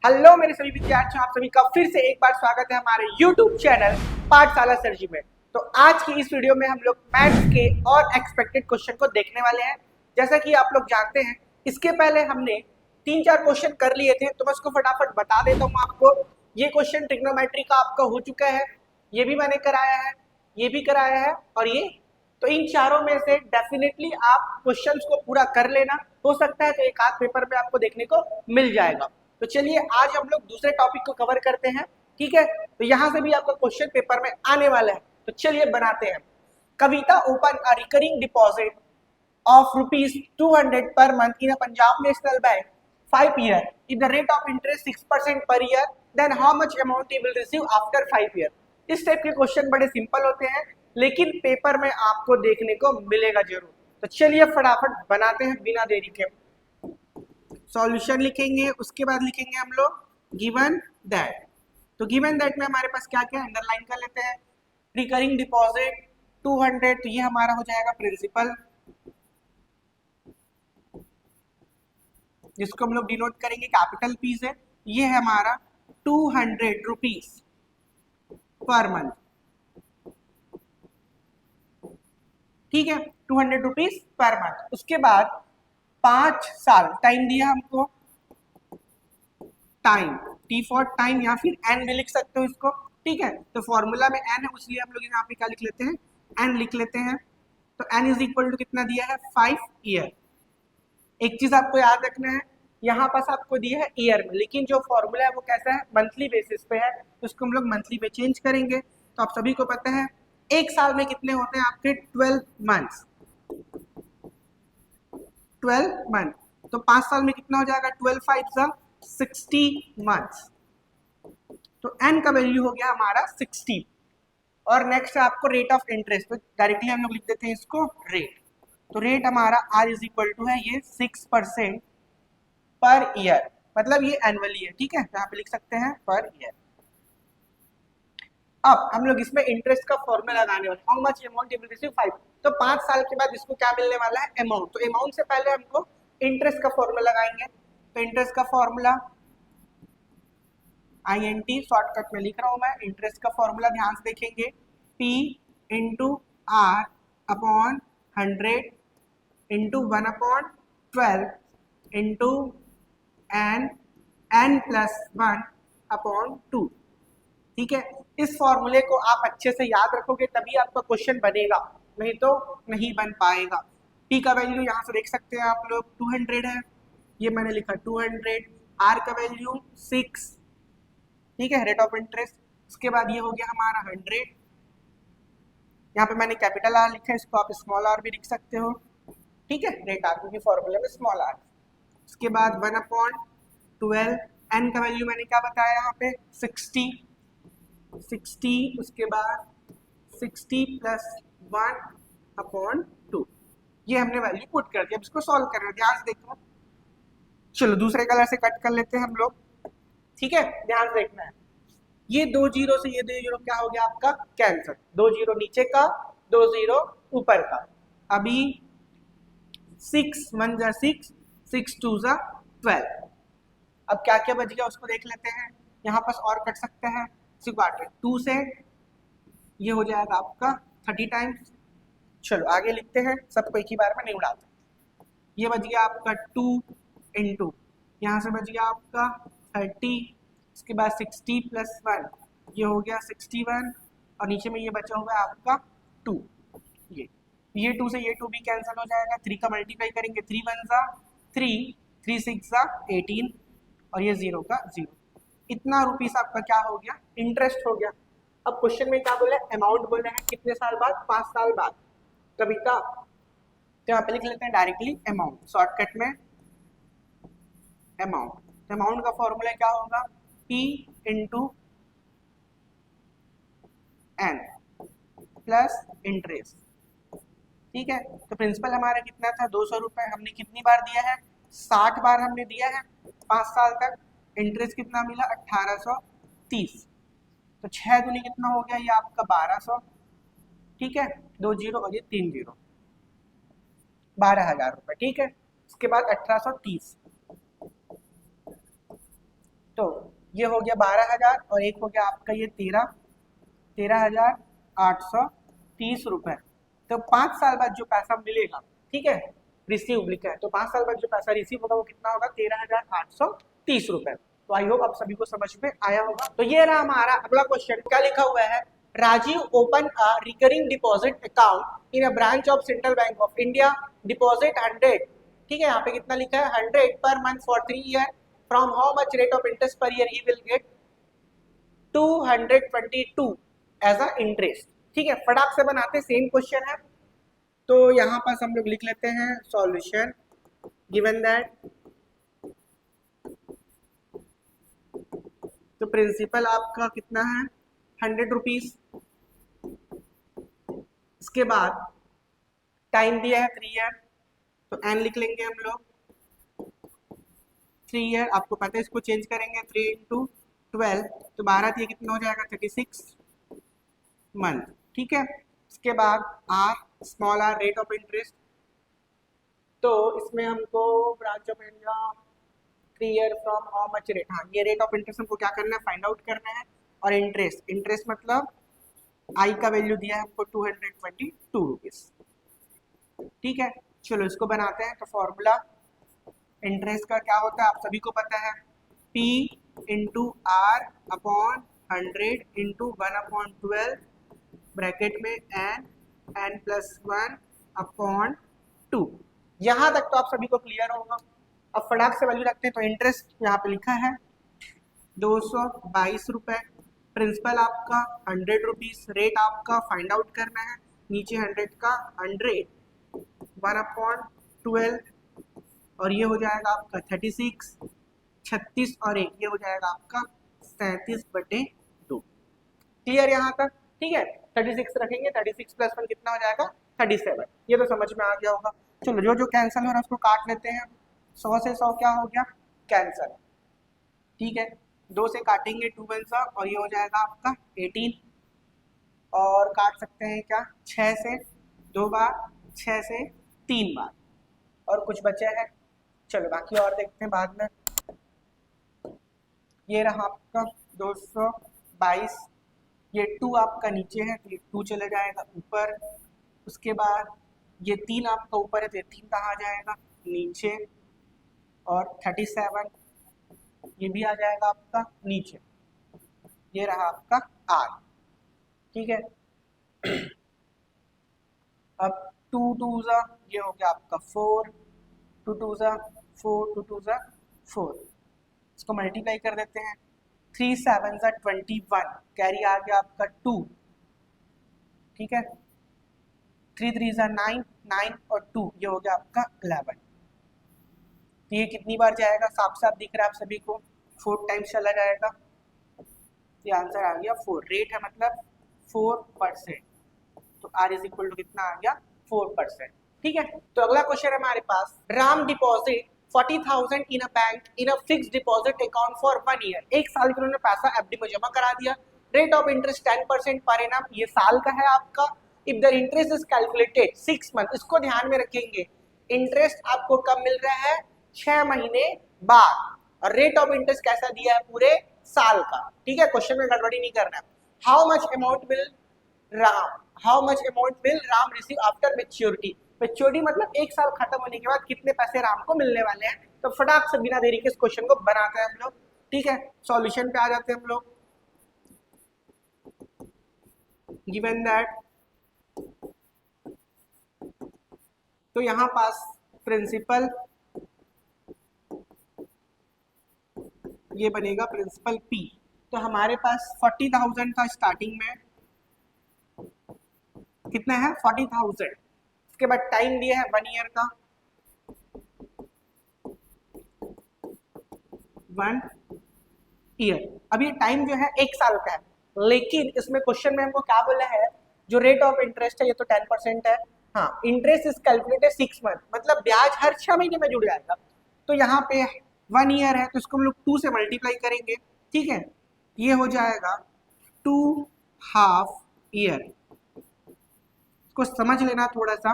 Hello मेरे सभी विद्यार्थियों, आप सभी का फिर से एक बार स्वागत है हमारे YouTube चैनल पाठशाला सर जी में। तो आज की इस वीडियो में हम लोग मैथ्स के और एक्सपेक्टेड क्वेश्चन को देखने वाले हैं। जैसा कि आप लोग जानते हैं, इसके पहले हमने 3-4 क्वेश्चन कर लिए थे, तो मैं उसको फटाफट बता देता हूँ आपको। ये क्वेश्चन ट्रिग्नोमेट्री का आपका हो चुका है, ये भी मैंने कराया है, ये भी कराया है और ये। तो इन चारों में से डेफिनेटली आप क्वेश्चंस को पूरा कर लेना, हो सकता है तो एक आध पेपर में आपको देखने को मिल जाएगा। तो चलिए आज हम लोग दूसरे टॉपिक को कवर करते हैं, ठीक है। तो यहां से भी आपका क्वेश्चन पेपर में आने वाला है, तो चलिए बनाते हैं। Kavita open a recurring deposit of rupees 200 per month in a Punjab National Bank 5 year. If the rate of interest 6% per year, then how much amount he will receive after 5 year? इस type के question बड़े simple होते हैं, लेकिन paper में आपको देखने को मिलेगा जरूर। तो चलिए फटाफट बनाते हैं बिना देरी के। सॉल्यूशन लिखेंगे, उसके बाद लिखेंगे हम लोग गिवन दैट। तो गिवन दैट में हमारे पास क्या क्या अंडरलाइन कर लेते हैं। रिकरिंग डिपॉजिट 200, तो ये हमारा हो जाएगा प्रिंसिपल, जिसको हम लोग डिनोट करेंगे कैपिटल पी से। ये है हमारा 200 रुपीज पर मंथ, ठीक है, 200 रुपीज पर मंथ। उसके बाद 5 साल टाइम दिया हमको, टाइम टी फॉर टाइम या फिर एन भी लिख सकते हो इसको, ठीक है। तो फॉर्मूला में एन है, इसलिए हम लोग यहाँ पे क्या लिख लेते हैं, एन लिख लेते हैं। तो एन इज इक्वल टू कितना दिया है, 5 ईयर। एक चीज आपको याद रखना है, यहाँ पास आपको दिया है ईयर में, लेकिन जो फॉर्मूला है वो कैसा है, मंथली बेसिस पे है, तो इसको हम लोग मंथली पे चेंज करेंगे। तो आप सभी को पता है एक साल में कितने होते हैं आपके, 12 मंथ्स, 12 मंथ। तो 5 साल में कितना हो जाएगा, 12 5 60 मंथ्स। तो एन का वैल्यू हो गया हमारा 60। और नेक्स्ट है आपको रेट ऑफ इंटरेस्ट, तो डायरेक्टली हम लोग लिख देते हैं इसको रेट। तो रेट हमारा आर इज इक्वल टू है ये 6% पर ईयर, मतलब ये एनुअली है, ठीक है, यहाँ पे लिख सकते हैं पर ईयर। अब हम लोग इसमें इंटरेस्ट का फॉर्मूला लगाने वाले, how much amount you will receive 5। तो 5 साल के बाद इसको क्या मिलने वाला है, अमाउंट। तो अमाउंट से पहले हमको इंटरेस्ट का फॉर्मूला लगाएंगे। तो इंटरेस्ट का फॉर्मूला INT शॉर्टकट में लिख रहा हूं मैं। इंटरेस्ट का फॉर्मूला ध्यान से देखेंगे, P into r upon 100 into 1/12 into n plus 1 upon 2, ठीक है। इस फॉर्मूले को आप अच्छे से याद रखोगे तभी आपका क्वेश्चन बनेगा, नहीं तो नहीं बन पाएगा। P का वैल्यू यहाँ से देख सकते हैं आप लोग 200 है, ये मैंने लिखा 200। R का वैल्यू 6, ठीक है, रेट ऑफ इंटरेस्ट। उसके बाद ये हो गया हमारा 100, यहाँ पे मैंने कैपिटल आर लिखा है, इसको आप स्मॉल आर भी लिख सकते हो, ठीक है, रेट आर, क्योंकि फॉर्मूले में स्मॉल आर। उसके बाद 1/12, एन का वैल्यू मैंने क्या बताया यहाँ पे, 60। उसके बाद 60 प्लस 1/2, ये हमने वैल्यू पुट कर दिया। अब इसको सॉल्व कर रहे हैं, ध्यान से देखो। चलो दूसरे कलर से कट कर लेते हैं हम लोग, ठीक है, ध्यान से देखना है। ये 2 जीरो से ये 2 जीरो क्या हो गया आपका, कैंसर। 2 जीरो नीचे का, 2 जीरो ऊपर का। अभी 6 1 जा 6, 6 2 जा 12। अब क्या क्या बच गया उसको देख लेते हैं। यहाँ पास और कट सकते हैं, 2 से ये हो जाएगा आपका 30 टाइम्स। चलो आगे लिखते हैं, सबको एक ही बार में नहीं उड़ाते। ये बच गया आपका 2 इंटू, यहाँ से बच गया आपका 30। उसके बाद 60 प्लस 1, ये हो गया 61, और नीचे में ये बचा हुआ है आपका 2। ये 2 से ये 2 भी कैंसिल हो जाएगा। 3 का मल्टीप्लाई करेंगे, 3 1 जा 3, 3 6 जा 18, और ये 0 का 0। इतना रुपीस आपका क्या हो गया, इंटरेस्ट हो गया। अब क्वेश्चन में क्या बोला, अमाउंट बोला है, कितने साल बाद, 5 साल बाद। कविता, तो यहाँ पे लिख लेते हैं डायरेक्टली अमाउंट, शॉर्टकट में अमाउंट। अमाउंट का फॉर्मूला क्या होगा, P into n plus interest, ठीक है। तो प्रिंसिपल हमारा कितना था, 200 रुपए। हमने कितनी बार दिया है, 60 बार हमने दिया है 5 साल तक। इंटरेस्ट कितना मिला, 1830। तो 6 दूनी कितना हो गया, ये आपका 1200, ठीक है, 2 जीरो और ये 3 जीरो, 12,000 रुपए, ठीक है। उसके बाद 1830, तो ये हो गया 12,000 और एक हो गया आपका ये 13,830 रुपए। तो 5 साल बाद जो पैसा मिलेगा, ठीक है, रिसीव लिखा है, तो 5 साल बाद जो पैसा रिसीव होगा वो कितना होगा, 13,830 रुपए। तो आई होप आप सभी को समझ में आया होगा। तो ये रहा हमारा अगला क्वेश्चन, क्या लिखा हुआ है, Rajiv open a recurring deposit account in a branch of Central Bank of India, deposit 100, ठीक है, यहाँ पे कितना लिखा है, 100 पर month for 3 year, from how much rate of interest per year he will get 222 as a interest. ठीक है, फटाक से बनाते, सेम क्वेश्चन है। तो यहाँ पास हम लोग लिख लेते हैं सॉल्यूशन, गिवन दैट, तो प्रिंसिपल आपका कितना है, 100 रुपीज, इसके बाद टाइम दिया है 3 ईयर, तो एन लिख लेंगे हम लोग, 3 ईयर, आपको पता है इसको चेंज करेंगे 3 इंटू 12, तो 12 ये कितना हो जाएगा, 36 मंथ, ठीक है। इसके बाद r, small r, rate of interest, तो इसमें हमको branch of India 3 year from how much rate, हाँ ये रेट ऑफ इंटरेस्ट हमको क्या करना है, फाइंड आउट करना है, और इंटरेस्ट, इंटरेस्ट मतलब आई का वैल्यू दिया है हमको 222 रुपीज, ठीक है। चलो इसको बनाते हैं, तो फॉर्मूला इंटरेस्ट का क्या होता है आप सभी को पता है, P into r upon 100 into 1/12 bracket में n प्लस 1 अपॉन 2। यहाँ तक तो आप सभी को क्लियर होगा। अब फटाक से वैल्यू रखते हैं, तो इंटरेस्ट यहाँ पे लिखा है 222 रुपए, प्रिंसिपल आपका 100 रुपीज, रेट आपका फाइंड आउट करना है, नीचे 100 का 100 1/12, और ये हो जाएगा आपका 36, 36 और 1 ये हो जाएगा आपका 37/2। क्लियर यहाँ तक, ठीक है। 36 रखेंगे, 36 प्लस 1 कितना हो जाएगा, 37, ये तो समझ में आ गया होगा। चलो जो जो कैंसिल हो रहा है उसको काट लेते हैं, 100 से 100 क्या हो गया, कैंसिल, ठीक है, 2 से काटेंगे 2 1 सा, और ये हो जाएगा आपका 18, और काट सकते हैं क्या, 6 से 2 बार, 6 से 3 बार, और कुछ बचे हैं, चलो बाकी और देखते हैं बाद में। ये रहा आपका 222, ये 2 आपका नीचे है तो ये 2 चला जाएगा ऊपर, उसके बाद ये 3 आपका ऊपर है तो ये 3 कहाँ जाएगा, नीचे, और 37 ये भी आ जाएगा आपका नीचे, ये रहा आपका आर, ठीक है। अब 2 2 ज़ा ये हो गया आपका 4, 2 2 ज़ा 4, 2 2 ज़ा 4, इसको मल्टीप्लाई कर देते हैं, 3 7 ज़ा 21, कैरी आ गया आपका 2, ठीक है, 3 3 ज़ा 9, 9 और 2 ये हो गया आपका 11। तो ये कितनी बार जाएगा, साफ साफ दिख रहा है आप सभी को, 4 टाइम्स चला जाएगा, ये आंसर आ गया 4, रेट है मतलब 4%, तो आर इज इक्वल टू कितना आ गया, 4%, ठीक है। तो अगला क्वेश्चन है हमारे पास, Ram deposit 40,000 in a bank in a fixed deposit account for 1 year, 1 साल के उन्होंने पैसा एफडी में जमा करा दिया, rate of interest 10% per annum, ये साल का है आपका, if the interest is calculated 6 month, इसको ध्यान में रखेंगे, इंटरेस्ट आपको कब मिल रहा है, 6 महीने बाद, और रेट ऑफ इंटरेस्ट कैसा दिया है, पूरे साल का, ठीक है, क्वेश्चन में गड़बड़ी नहीं करना। How much amount will Ram receive after maturity, maturity मतलब 1 साल खत्म होने के बाद कितने पैसे राम को मिलने वाले हैं। तो फटाक से बिना देरी के इस क्वेश्चन को बनाते हैं हम लोग, ठीक है, सॉल्यूशन पे आ जाते हैं हम लोग। गिवन दैट, तो यहाँ पास प्रिंसिपल ये बनेगा प्रिंसिपल P, तो हमारे पास 40,000 का स्टार्टिंग में कितना है, 40,000, इसके बाद टाइम दिया है 1 ईयर का, 1 ईयर, अब ये टाइम जो है 1 साल का है, लेकिन इसमें क्वेश्चन में हमको क्या बोला है, जो रेट ऑफ इंटरेस्ट है ये तो 10% है, हाँ, इंटरेस्ट इज कैलकुलेटेड 6 मंथ, मतलब ब्याज हर 6 महीने में जुड़ जाएगा, तो यहाँ पे 1 ईयर है तो इसको हम लोग 2 से मल्टीप्लाई करेंगे, ठीक है, ये हो जाएगा 2.5 ईयर, इसको समझ लेना थोड़ा सा,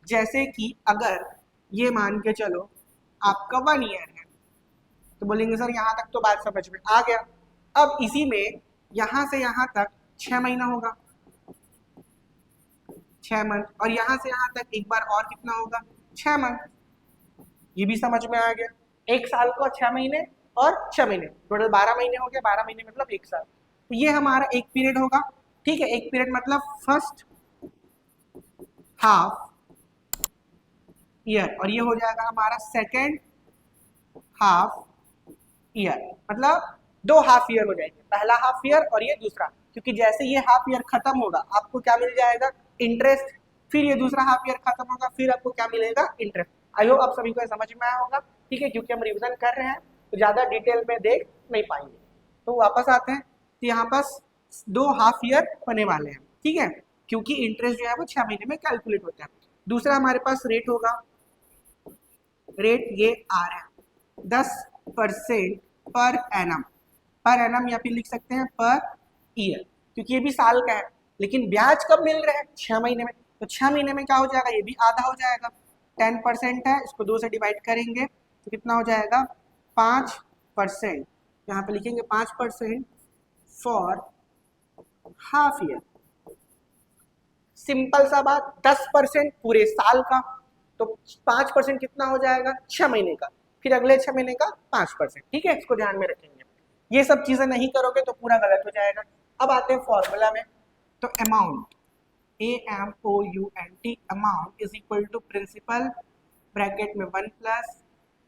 जैसे कि अगर ये मान के चलो आपका 1 ईयर है, तो बोलेंगे सर यहाँ तक तो बात समझ में आ गया, अब इसी में यहां से यहां तक 6 महीना होगा, 6 मंथ, और यहां से यहां तक एक बार और कितना होगा, 6 मंथ। ये भी समझ में आ गया। एक साल को 6 महीने और 6 महीने, टोटल 12 महीने हो गए, 12 महीने मतलब एक साल। तो ये हमारा एक पीरियड होगा, ठीक है। एक पीरियड मतलब फर्स्ट हाफ ईयर, और ये हो जाएगा हमारा सेकेंड हाफ ईयर, मतलब 2 हाफ ईयर हो जाएंगे, पहला हाफ ईयर और ये दूसरा। क्योंकि जैसे ये हाफ ईयर खत्म होगा आपको क्या मिल जाएगा, इंटरेस्ट। फिर ये दूसरा हाफ ईयर खत्म होगा, फिर आपको क्या मिलेगा, इंटरेस्ट। आई होप आप सभी को समझ में आया होगा, ठीक है। क्योंकि हम रिविजन कर रहे हैं तो ज्यादा डिटेल में देख नहीं पाएंगे। तो वापस आते हैं, तो यहाँ पास 2 हाफ ईयर होने वाले हैं, ठीक है। क्योंकि इंटरेस्ट जो है वो 6 महीने में कैलकुलेट होता है। दूसरा हमारे पास रेट होगा, रेट ये आ रहा है 10% पर एनम। पर एनम या फिर लिख सकते हैं पर ईयर, क्योंकि ये भी साल का है। लेकिन ब्याज कब मिल रहा है, 6 महीने में। तो 6 महीने में क्या हो जाएगा, ये भी आधा हो जाएगा। 10% है, इसको 2 से डिवाइड करेंगे तो कितना हो जाएगा, 5%। यहाँ पे लिखेंगे 5% फॉर हाफ ईयर। सिंपल सा बात, 10% पूरे साल का, तो 5% कितना हो जाएगा, 6 महीने का। फिर अगले 6 महीने का 5%, ठीक है। इसको ध्यान में रखेंगे, ये सब चीजें नहीं करोगे तो पूरा गलत हो जाएगा। अब आते हैं फॉर्मूला में। तो amount, AMOUNT, amount is equal to principal bracket में 1 प्लस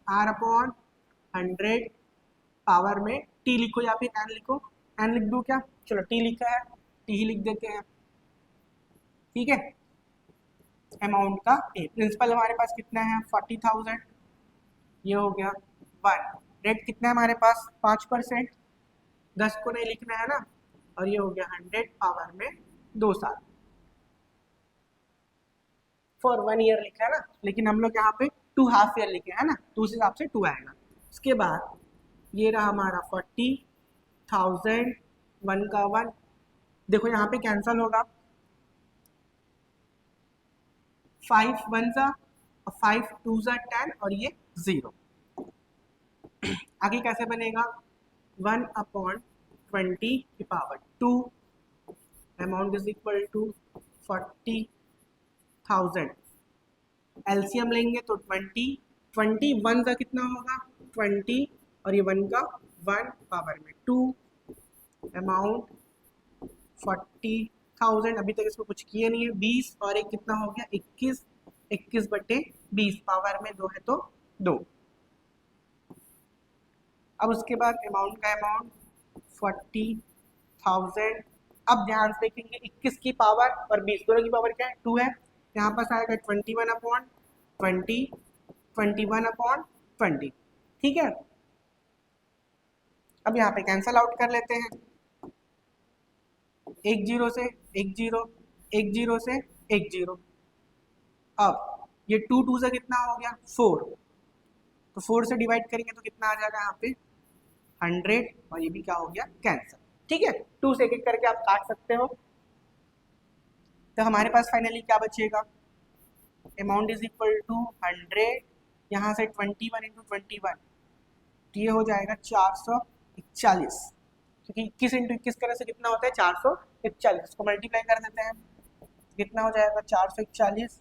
R अपॉन 100 पावर में T लिखो या फिर N लिखो। N लिख दो क्या, चलो T लिखा है, T ही लिख देते हैं, ठीक है। अमाउंट का प्रिंसिपल हमारे पास कितना है, 40,000, ये हो गया 1। रेट कितना है हमारे पास, 5%, 10 को नहीं लिखना है ना, और ये हो गया 100 पावर में 2 साल, फॉर 1 ईयर लिखा है ना। लेकिन हम लोग यहाँ पे 2 हाफ ईयर लिखे है ना, तो उस हिसाब से 2 आएगा। उसके बाद ये रहा हमारा 40,000, 1 का 1, देखो यहाँ पे कैंसल होगा, 5 1 सा और 5 2 सा 10 और ये 0। आगे कैसे बनेगा, 1 अपॉन 20 की power 2, amount is equal to 40,000। LCM लेंगे तो 20, 21 का कितना होगा, 20, और ये 1 का 1 पावर में 2, अमाउंट 40,000। अभी तक इसको कुछ किए नहीं है, 20 और एक कितना हो गया, 21, 21 बटे 20 पावर में 2 है तो 2। अब उसके बाद अमाउंट का अमाउंट 40,000। अब ध्यान से देखेंगे, 21 की पावर और 20 दोनों की पावर क्या है, 2 है। यहाँ पास आएगा 21 अपॉन 20, 21 अपॉन 20, ठीक है। अब यहाँ पे कैंसल आउट कर लेते हैं, 1 0 से 1 0, 1 0 से 1 0। अब ये 2 2 से कितना हो गया, 4, तो 4 से डिवाइड करेंगे तो कितना आ जाएगा यहाँ पे 100, और ये भी क्या हो गया, कैंसल, ठीक है। 2 से एक करके आप काट सकते हो। तो हमारे पास फाइनली क्या बचेगा, अमाउंट इज इक्वल टू 100, यहाँ से 21 इंटू 21, तो ये हो जाएगा 441, क्योंकि 21 इंटू 21 करने से कितना होता है, 441। इसको मल्टीप्लाई कर देते हैं, कितना हो जाएगा 441,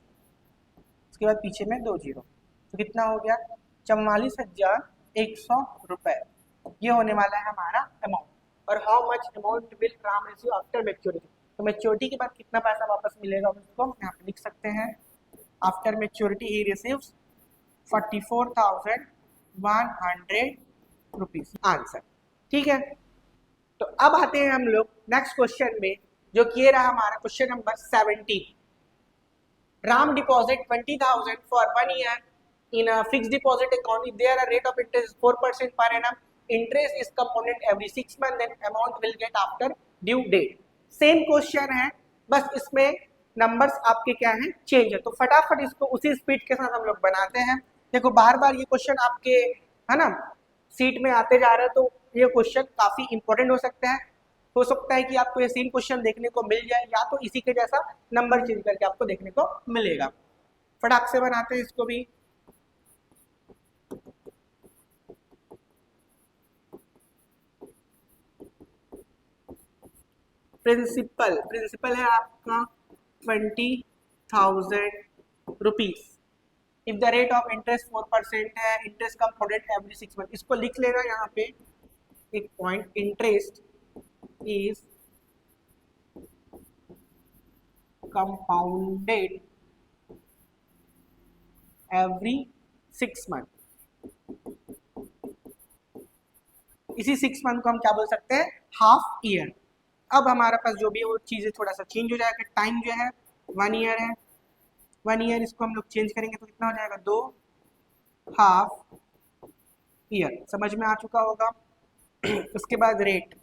उसके बाद पीछे में 2 जीरो, तो कितना हो गया 44,100 रुपए। ये होने वाला है हमारा अमाउंट। और how much amount will Ram receive after maturity, तो मैच्योरिटी के बाद कितना पैसा वापस मिलेगा उसको हम यहाँ पे लिख सकते हैं, after maturity he receives 44,100 rupees, answer, ठीक है। तो अब आते हैं हम लोग नेक्स्ट क्वेश्चन में, जो कि ये रहा हमारा question number 17। Ram deposit 20,000 for 1 year in a fixed deposit account. If there a rate of interest is 4% per annum, interest is compounded every 6 months, then amount will get after due date. Same question है, बस इसमें numbers आपके क्या हैं, change है। तो फटाफट इसको उसी स्पीड के साथ हम लोग बनाते हैं। देखो बार बार ये क्वेश्चन आपके है ना सीट में आते जा रहे हैं, तो ये क्वेश्चन काफी इंपॉर्टेंट हो सकता है कि आपको ये सेम क्वेश्चन देखने को मिल जाए, या तो इसी के जैसा नंबर चेंज करके आपको देखने को मिलेगा। फटाक से बनाते हैं इसको भी। प्रिंसिपल प्रिंसिपल है आपका 20,000 rupees. If the rate of interest 4% है, इंटरेस्ट कंपोनेंट एवरी 6 मंथ, इसको लिख लेना यहाँ पे एक point, interest is compounded every 6 month. इसी 6 मंथ को हम क्या बोल सकते हैं, हाफ ईयर। अब हमारे पास जो भी है वो चीज़ें थोड़ा सा चेंज हो जाएगा। टाइम जो है 1 ईयर है, 1 ईयर इसको हम लोग चेंज करेंगे तो कितना हो जाएगा, 2 हाफ ईयर। समझ में आ चुका होगा। उसके बाद रेट,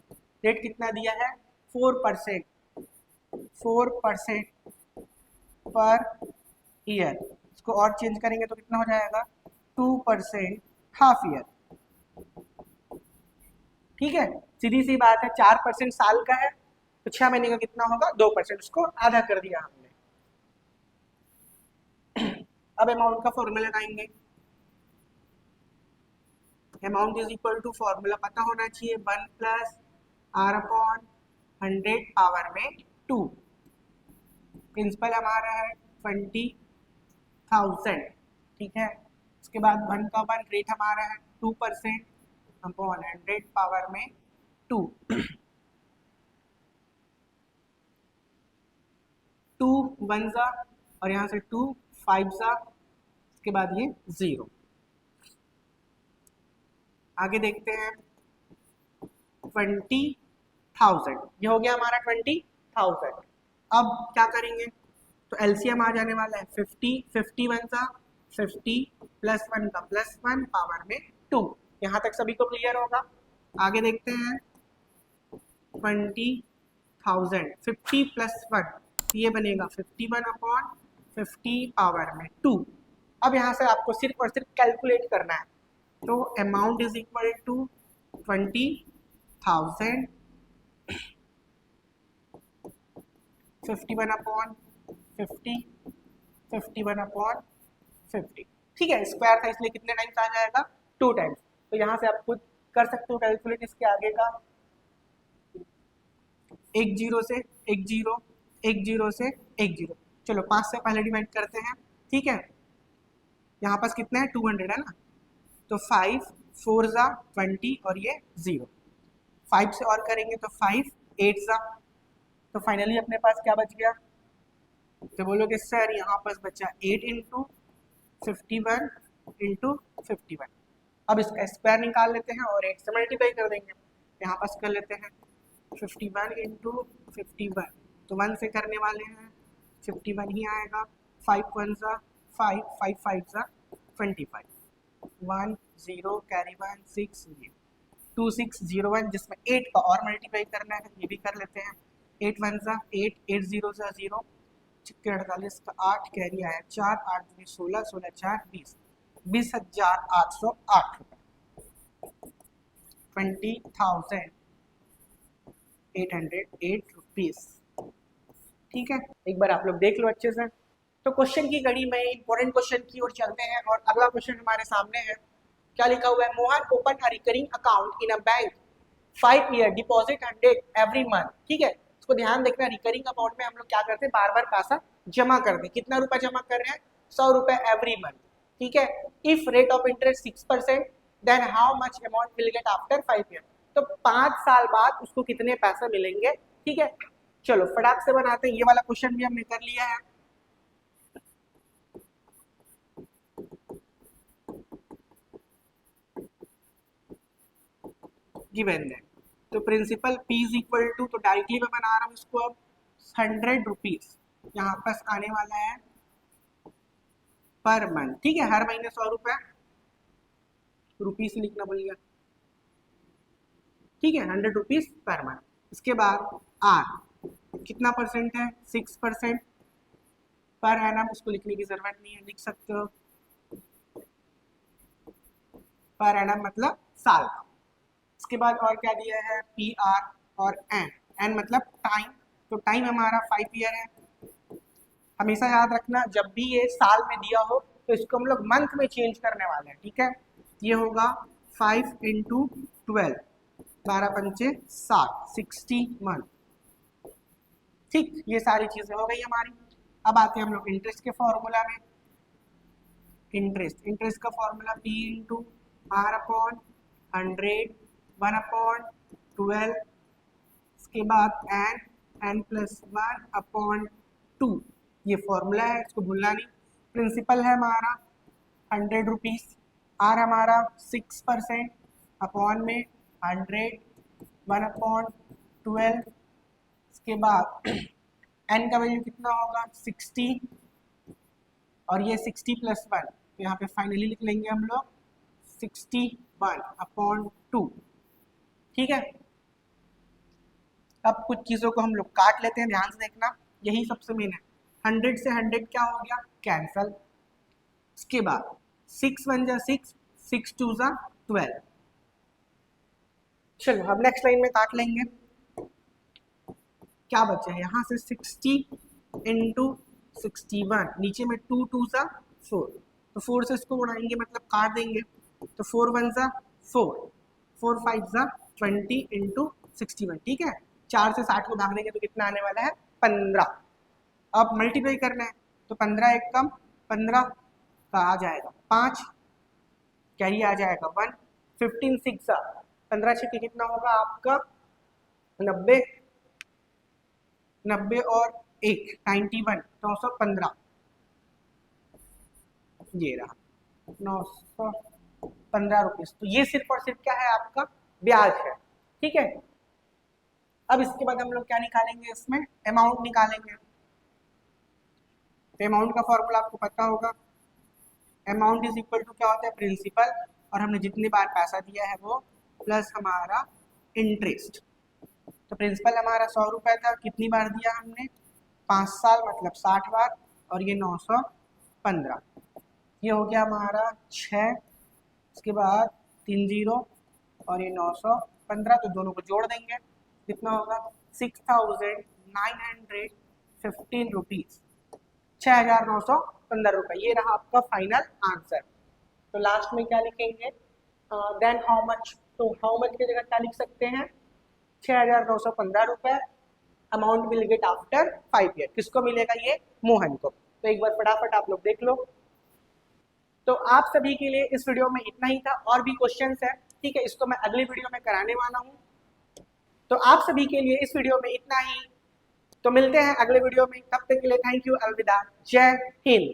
रेट कितना दिया है, 4%, 4% पर ईयर। इसको और चेंज करेंगे तो कितना हो जाएगा, 2% हाफ ईयर। ठीक है, सीधी सी बात है, 4% साल का है तो 6 महीने का कितना होगा, 2%, उसको आधा कर दिया हमने। अब अमाउंट का फॉर्मूला लगाएंगे। Amount is equal to, formula पता होना चाहिए, 1 प्लस आर अपॉन 100 पावर में 2। प्रिंसिपल हमारा है 20,000, ठीक है। उसके बाद 1 का 1, रेट हमारा है 2% अपॉन 100 पावर में 2। 2 1 जा और यहाँ से 2 5 जा, उसके बाद ये 0। आगे देखते हैं 20,000, ये हो गया हमारा 20,000। अब क्या करेंगे, तो एलसीएम आ जाने वाला है 50, 50 1 जा 50 प्लस 1 का प्लस 1 पावर में 2। यहाँ तक सभी को क्लियर होगा। आगे देखते हैं 20,000, 50 प्लस 1, ये बनेगा 51 अपॉन 50 पावर में 2। अब यहाँ से आपको सिर्फ और सिर्फ कैलकुलेट करना है। तो amount is equal to 20,000 51 upon 50, 51 upon 50। ठीक है, स्क्वायर था इसलिए कितने टाइम्स आ जाएगा, 2 टाइम्स। तो यहाँ से आप खुद कर सकते हो कैलकुलेट इसके आगे का। 1 0 से 1 0, 1 0 से 1 0। चलो 5 से पहले डिवाइड करते हैं, ठीक है। यहाँ पास कितना है, 200 है ना, तो 5 4 जा 20 और ये 0। 5 से और करेंगे तो 5 8 जा, तो फाइनली अपने पास क्या बच गया, तो बोलोगे सर यहाँ पास बचा 8 इंटू 51 इंटू 51। अब इसका स्क्वायर निकाल लेते हैं और 8 से मल्टीप्लाई कर देंगे। यहाँ पास कर लेते हैं 51 इंटू 51, तो 1 से करने वाले हैं 51 ही आएगा। 5 1 जा 5, 5 5 जा 25, 1 0 कैरी 1 6 2 6 0 1, जिसमें 8 का और मल्टीप्लाई करना है, ये भी कर लेते हैं। 8 1 जा 8, 8 0 जा 0, 48 का 8 कैरी आया 4, 8 16, 16 4 20, 20,808 रुपये। 20,808 रुपीज। ठीक है, एक बार आप लोग देख लो अच्छे से। तो क्वेश्चन की कड़ी में इंपॉर्टेंट क्वेश्चन की ओर चलते हैं और अगला क्वेश्चन हमारे सामने है। क्या लिखा हुआ है, Mohan open a recurring account in a bank 5 year deposit 100 every month. ठीक है, इसको ध्यान देखना, रिकरिंग अकाउंट में हम लोग क्या करते हैं, बार बार पैसा जमा करते हैं। कितना रुपया जमा कर रहे हैं, 100 रुपए एवरी मंथ। ठीक है, if rate of interest 6%, then how much amount will get after 5 year. तो 5 साल बाद उसको कितने पैसे मिलेंगे। ठीक है, चलो फटाक से बनाते हैं। ये वाला क्वेश्चन भी हमने कर लिया है। गिवन है, तो principal P is equal to, तो डायरेक्टली मैं बना रहा हूँ इसको अब 100 रुपीज यहाँ पास आने वाला है पर मंथ। ठीक है, हर महीने 100 रुपए, रुपीज लिखना भूल गया। ठीक है, 100 रुपीज पर मंथ। इसके बाद R कितना परसेंट है, 6% पर एनम, उसको लिखने की जरूरत नहीं है, लिख सकते हो पर एनम मतलब साल का। इसके बाद और क्या दिया है, PR और N मतलब टाइम, तो टाइम हमारा 5 ईयर है। हमेशा याद रखना, जब भी ये साल में दिया हो तो इसको हम लोग मंथ में चेंज करने वाले हैं। ठीक है, ये होगा 5 इंटू 12, 12 पंचे 60 मंथ। ठीक, ये सारी चीजें हो गई हमारी। अब आते हैं हम लोग इंटरेस्ट के फॉर्मूला में। इंटरेस्ट का formula P into r upon 100 1/12, इसके बाद n प्लस 1/2, ये फॉर्मूला है, इसको भूलना नहीं। प्रिंसिपल है हमारा 100 रुपीज, आर हमारा 6%, अपॉन में 100 1/12, इसके बाद n का वैल्यू कितना होगा 60, और ये 60 प्लस 1, तो यहाँ पे फाइनली लिख लेंगे हम लोग 61/2। ठीक है, अब कुछ चीज़ों को हम लोग काट लेते हैं, ध्यान से देखना, यही सबसे मेन है। 100 से 100 क्या हो गया, कैंसल। इसके बाद 6 1 जा 6, 6 2 जा 12। चलो अब नेक्स्ट लाइन में काट लेंगे, क्या बचे हैं यहाँ से 60 इंटू 61, नीचे में 2 2 जा 4, तो 4 से इसको उड़ाएंगे मतलब काट देंगे, तो 4 1 जा 4, 4 5 जा 20 इंटू 61। ठीक है, 4 से 60 को भाग देंगे तो कितना आने वाला है 15। अब मल्टीप्लाई करना है, तो 15 एक कम 15 का आ जाएगा 5, क्या ही आ जाएगा 1, 15 6 जा 15 6 कितना होगा आपका 90, 90 और 1 91, 915, ये रहा 915 रुपीज। तो ये सिर्फ और सिर्फ क्या है आपका ब्याज है। ठीक है, अब इसके बाद हम लोग क्या निकालेंगे, इसमें अमाउंट निकालेंगे। तो अमाउंट का फॉर्मूला आपको पता होगा, अमाउंट इज इक्वल टू क्या होता है प्रिंसिपल, और हमने जितनी बार पैसा दिया है वो प्लस हमारा इंटरेस्ट। तो प्रिंसिपल हमारा 100 रुपये था, कितनी बार दिया हमने 5 साल मतलब 60 बार, और ये 915, ये हो गया हमारा 6, इसके बाद 3 0 और ये 915, तो दोनों को जोड़ देंगे, कितना होगा 6915 रुपीज, 6915 रुपये। ये रहा आपका फाइनल आंसर। तो लास्ट में क्या लिखेंगे, देन हाउ मच, तो हाउ मच की जगह क्या लिख सकते हैं 6915 रुपये, amount will get after 5 year. किसको मिलेगा, ये मोहन को। तो एक बार फटाफट आप लोग देख लो। तो आप सभी के लिए इस वीडियो में इतना ही था, और भी क्वेश्चंस है, ठीक है, इसको मैं अगली वीडियो में कराने वाला हूँ। तो आप सभी के लिए इस वीडियो में इतना ही, तो मिलते हैं अगले वीडियो में, तब तक के लिए थैंक यू, अलविदा, जय हिंद।